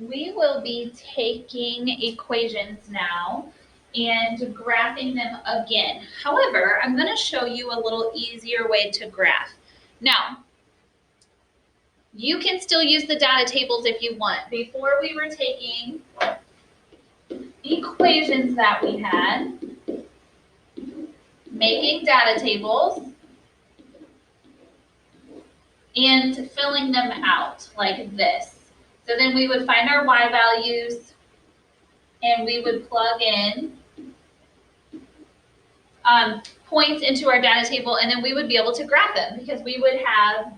we will be taking equations now and graphing them again. However, I'm going to show you a little easier way to graph. Now, you can still use the data tables if you want. Before we were taking equations that we had, making data tables, and filling them out like this. So then we would find our y values and we would plug in points into our data table, and then we would be able to graph them because we would have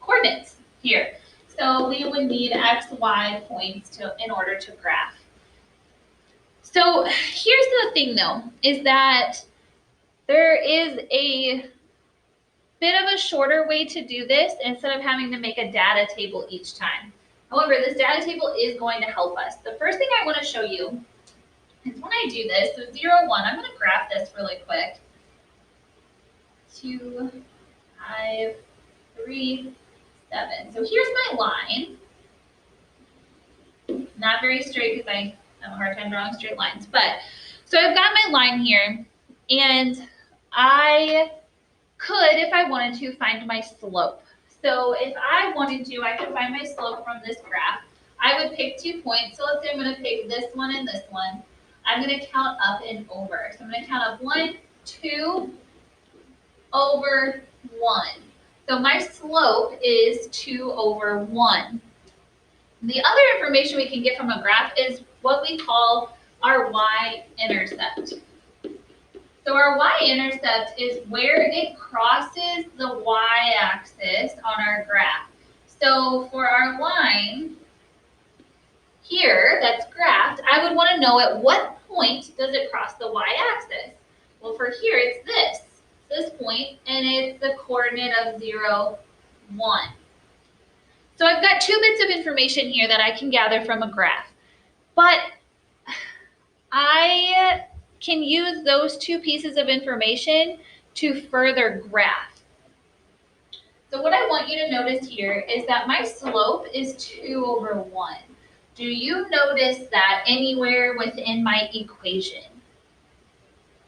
coordinates here. So we would need x, y points in order to graph. So here's the thing though, is that there is a bit of a shorter way to do this instead of having to make a data table each time. However, this data table is going to help us. The first thing I want to show you is when I do this, so 0, 1, I'm going to graph this really quick. 2, 5, 3, 7. So here's my line. Not very straight because I have a hard time drawing straight lines. But so I've got my line here, and I could, if I wanted to, find my slope. So if I wanted to, I could find my slope from this graph. I would pick 2 points. So let's say I'm going to pick this one and this one. I'm going to count up and over. So I'm going to count up 1, 2, over 1. So my slope is 2 over 1. The other information we can get from a graph is what we call our y-intercept. So our y-intercept is where it crosses the y-axis on our graph. So for our line here that's graphed, I would want to know at what point does it cross the y-axis. Well, for here it's this point, and it's the coordinate of 0, 1. So I've got 2 bits of information here that I can gather from a graph, but I can use those 2 pieces of information to further graph. So what I want you to notice here is that my slope is 2 over 1. Do you notice that anywhere within my equation?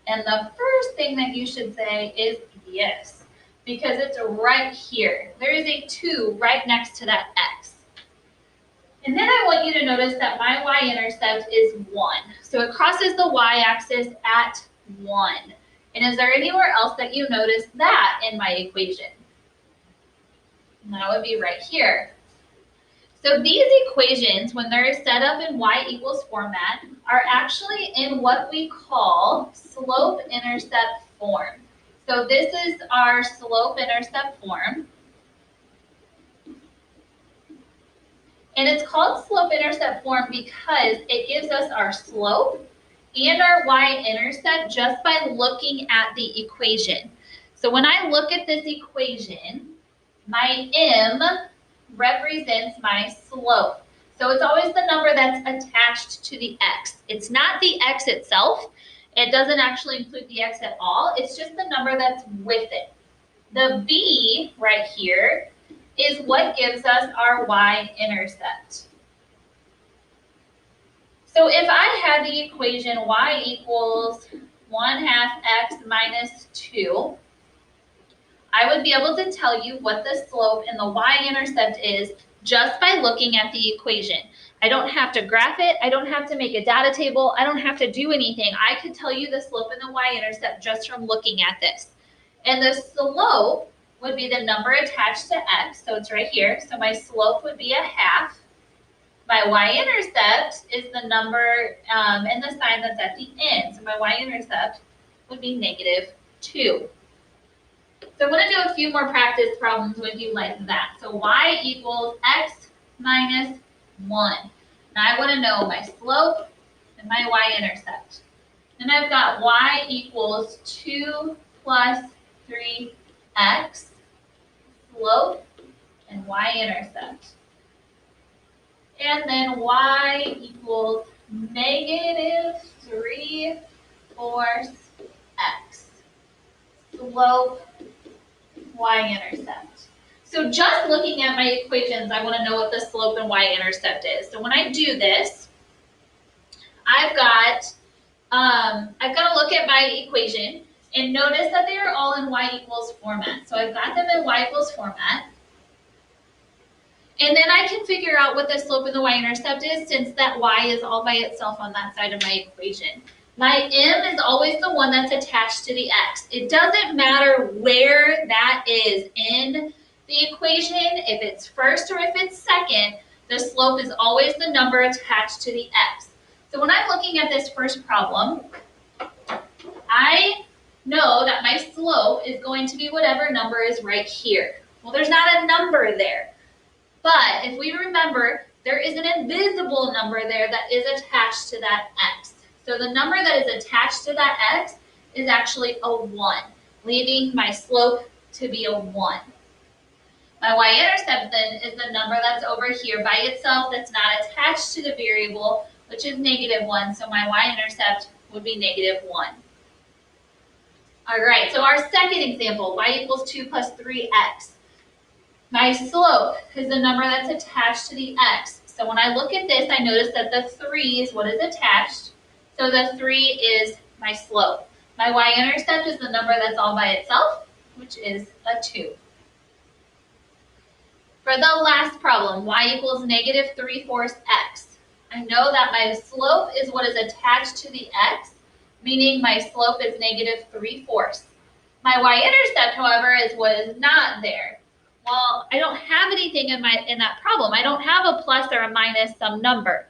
And the first thing that you should say is yes, because it's right here. There is a 2 right next to that x. And then I want you to notice that my y-intercept is 1. So it crosses the y-axis at 1. And is there anywhere else that you notice that in my equation? And that would be right here. So these equations, when they're set up in y equals format, are actually in what we call slope-intercept form. So this is our slope-intercept form. And it's called slope-intercept form because it gives us our slope and our y-intercept just by looking at the equation. So when I look at this equation, my m represents my slope. So it's always the number that's attached to the x. It's not the x itself. It doesn't actually include the x at all. It's just the number that's with it. The b right here is what gives us our y-intercept. So if I had the equation y equals 1/2 x minus 2, I would be able to tell you what the slope and the y-intercept is just by looking at the equation. I don't have to graph it. I don't have to make a data table. I don't have to do anything. I could tell you the slope and the y-intercept just from looking at this. And the slope would be the number attached to x, so it's right here. So my slope would be 1/2. My y-intercept is the number and the sign that's at the end. So my y-intercept would be -2. So I'm going to do a few more practice problems with you like that. So y equals x minus 1. Now I want to know my slope and my y-intercept. Then I've got y equals 2 plus 3x, slope and y-intercept. And then y equals -3/4 x, slope, y-intercept. So just looking at my equations, I want to know what the slope and y-intercept is. So when I do this, I've got to look at my equation and notice that they are all in y equals format. So I've got them in y equals format. And then I can figure out what the slope and the y-intercept is since that y is all by itself on that side of my equation. My m is always the one that's attached to the x. It doesn't matter where that is in the equation, if it's first or if it's second, the slope is always the number attached to the x. So when I'm looking at this first problem, I know that my slope is going to be whatever number is right here. Well, there's not a number there. But if we remember, there is an invisible number there that is attached to that x. So the number that is attached to that x is actually a 1, leaving my slope to be a 1. My y-intercept then is the number that's over here by itself that's not attached to the variable, which is -1. So my y-intercept would be -1. All right, so our second example, y equals 2 plus 3x. My slope is the number that's attached to the x. So when I look at this, I notice that the 3 is what is attached. So the 3 is my slope. My y-intercept is the number that's all by itself, which is a 2. For the last problem, y equals -3/4 x. I know that my slope is what is attached to the x, meaning my slope is -3/4. My y-intercept, however, is what is not there. Well, I don't have anything in that problem. I don't have a plus or a minus some number.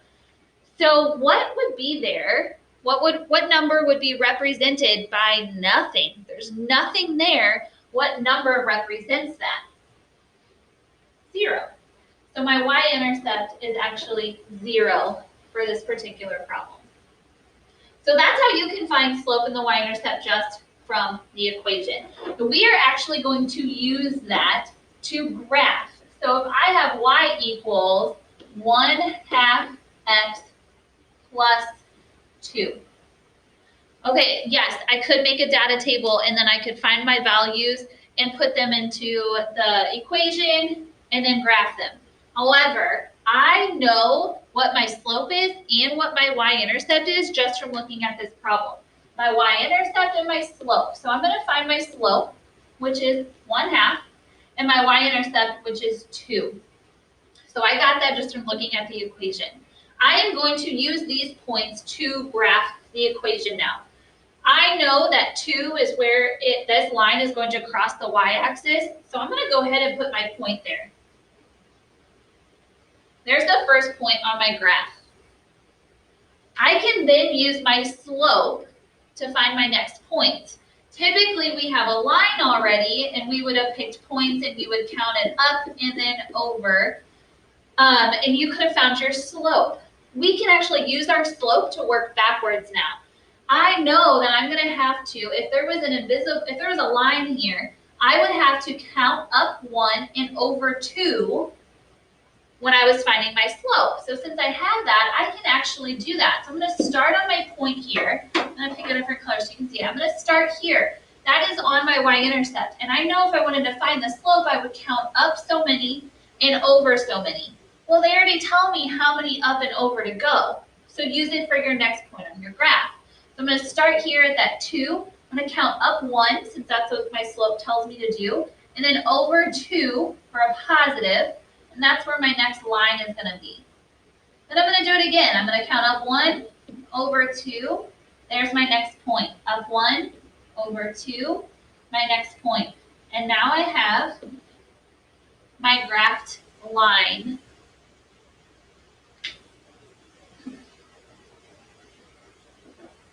So what would be there? What number would be represented by nothing? There's nothing there. What number represents that? 0. So my y-intercept is actually 0 for this particular problem. So that's how you can find slope and the y-intercept just from the equation. But we are actually going to use that to graph. So if I have y equals 1/2 x plus 2. Okay, yes, I could make a data table and then I could find my values and put them into the equation and then graph them. However, I know what my slope is and what my y-intercept is just from looking at this problem. My y-intercept and my slope. So I'm going to find my slope, which is 1/2, and my y-intercept, which is 2. So I got that just from looking at the equation. I am going to use these points to graph the equation now. I know that 2 is where this line is going to cross the y-axis, so I'm going to go ahead and put my point there. There's the first point on my graph. I can then use my slope to find my next point. Typically, we have a line already, and we would have picked points, and we would count it up and then over, and you could have found your slope. We can actually use our slope to work backwards now. I know that I'm going to have to, if there was a line here, I would have to count up 1 and over 2 when I was finding my slope. So since I have that, I can actually do that. So I'm going to start on my point here. I'm going to pick a different color so you can see it. I'm going to start here. That is on my y-intercept. And I know if I wanted to find the slope, I would count up so many and over so many. Well, they already tell me how many up and over to go. So use it for your next point on your graph. So I'm going to start here at that 2. I'm going to count up 1 since that's what my slope tells me to do. And then over 2 for a positive. And that's where my next line is going to be. Then I'm going to do it again. I'm going to count up 1, over 2. There's my next point. Up 1, over 2, my next point. And now I have my graphed line.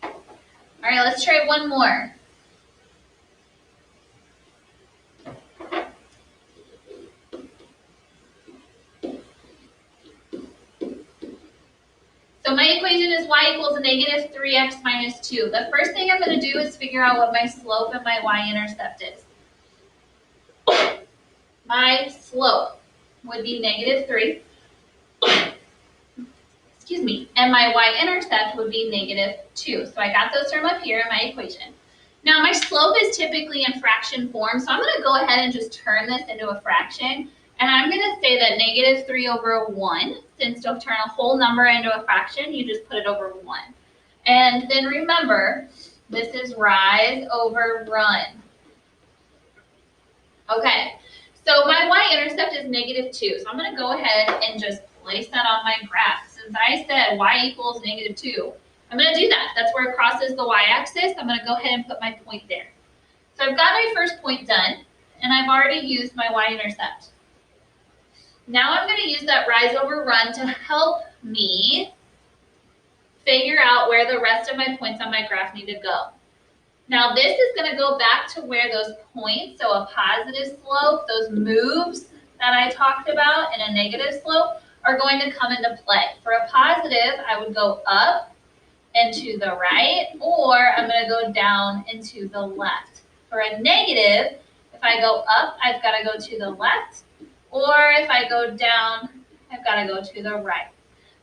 All right, let's try one more. So my equation is y equals -3x minus 2. The first thing I'm going to do is figure out what my slope and my y-intercept is. My slope would be -3. Excuse me. And my y-intercept would be -2. So I got those from up here in my equation. Now my slope is typically in fraction form, so I'm going to go ahead and just turn this into a fraction. And I'm going to say that negative 3 over 1, since to turn a whole number into a fraction, you just put it over 1. And then remember, this is rise over run. Okay, so my y-intercept is negative 2. So I'm going to go ahead and just place that on my graph. Since I said y equals negative 2, I'm going to do that. That's where it crosses the y-axis. I'm going to go ahead and put my point there. So I've got my first point done, and I've already used my y-intercept. Now I'm going to use that rise over run to help me figure out where the rest of my points on my graph need to go. Now this is going to go back to where those points, so a positive slope, those moves that I talked about, and a negative slope are going to come into play. For a positive, I would go up and to the right, or I'm going to go down and to the left. For a negative, if I go up, I've got to go to the left, or if I go down, I've got to go to the right.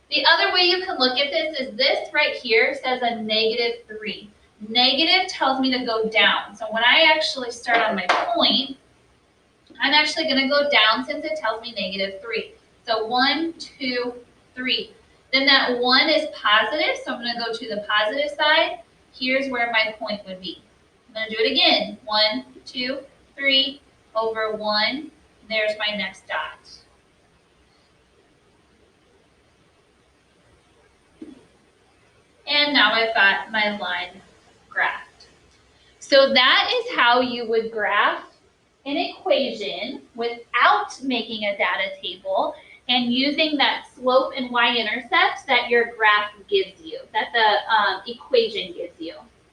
The other way you can look at this is this right here says a negative 3. Negative tells me to go down. So when I actually start on my point, I'm actually going to go down since it tells me negative 3. So 1, 2, 3. Then that 1 is positive, so I'm going to go to the positive side. Here's where my point would be. I'm going to do it again. 1, 2, 3, over 1. There's my next dot. And now I've got my line graphed. So that is how you would graph an equation without making a data table and using that slope and y-intercept that your graph gives you, that the equation gives you.